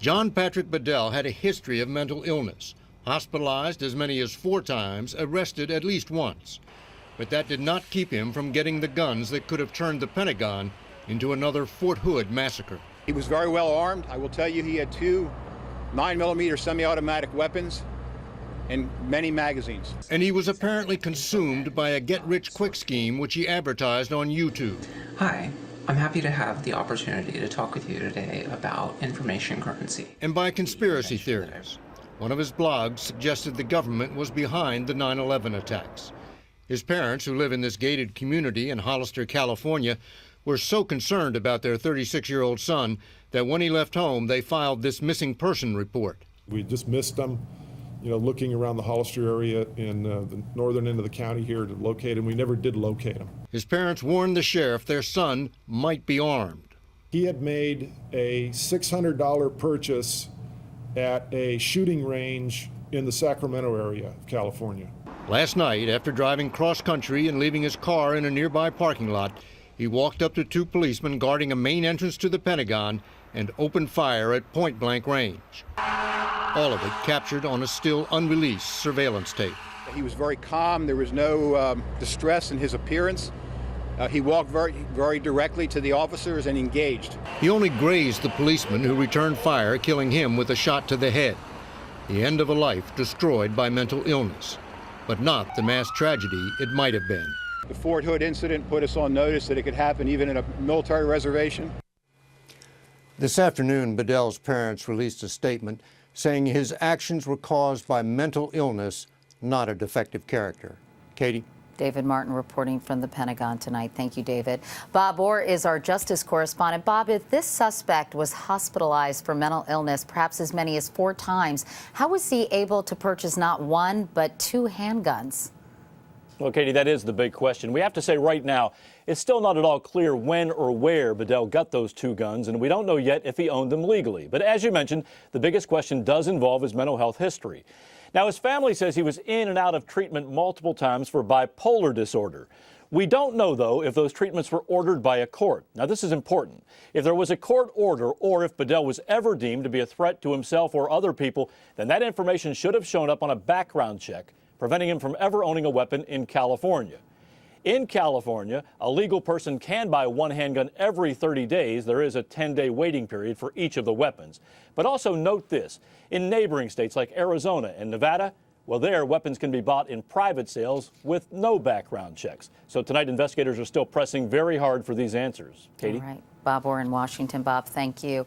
John Patrick Bedell had a history of mental illness, hospitalized as many as 4 times, arrested at least once. But that did not keep him from getting the guns that could have turned the Pentagon into another Fort Hood massacre. He was very well armed. I will tell you, he had 2 9mm semi-automatic weapons and many magazines. And he was apparently consumed by a get-rich-quick scheme which he advertised on YouTube. Hi, I'm happy to have the opportunity to talk with you today about information currency. And by conspiracy theories. One of his blogs suggested the government was behind the 9/11 attacks. His parents, who live in this gated community in Hollister, California, were so concerned about their 36-year-old son that when he left home, they filed this missing person report. We just missed him, looking around the Hollister area in the northern end of the county here to locate him. We never did locate him. His parents warned the sheriff their son might be armed. He had made a $600 purchase at a shooting range in the Sacramento area of California. Last night, after driving cross-country and leaving his car in a nearby parking lot, he walked up to 2 policemen guarding a main entrance to the Pentagon and opened fire at point-blank range. All of it captured on a still unreleased surveillance tape. He was very calm. There was no distress in his appearance. He walked very directly to the officers and engaged. He only grazed the policeman who returned fire, killing him with a shot to the head. The end of a life destroyed by mental illness, but not the mass tragedy it might have been. The Fort Hood incident put us on notice that it could happen even in a military reservation. This afternoon, Bedell's parents released a statement saying his actions were caused by mental illness, not a defective character. Katie? David Martin reporting from the Pentagon tonight. Thank you, David. Bob Orr is our justice correspondent. Bob, if this suspect was hospitalized for mental illness perhaps as many as 4 times, how was he able to purchase not 1 but 2 handguns? Well, Katie, that is the big question. We have to say right now, it's still not at all clear when or where Bedell got those 2 guns, and we don't know yet if he owned them legally. But as you mentioned, the biggest question does involve his mental health history. Now, his family says he was in and out of treatment multiple times for bipolar disorder. We don't know, though, if those treatments were ordered by a court. Now, this is important. If there was a court order or if Bedell was ever deemed to be a threat to himself or other people, then that information should have shown up on a background check, preventing him from ever owning a weapon in California. In California, a legal person can buy 1 handgun every 30 days. There is a 10-day waiting period for each of the weapons. But also note this, in neighboring states like Arizona and Nevada, well, there weapons can be bought in private sales with no background checks. So tonight, investigators are still pressing very hard for these answers. Katie? All right. Bob Orr in Washington. Bob, thank you.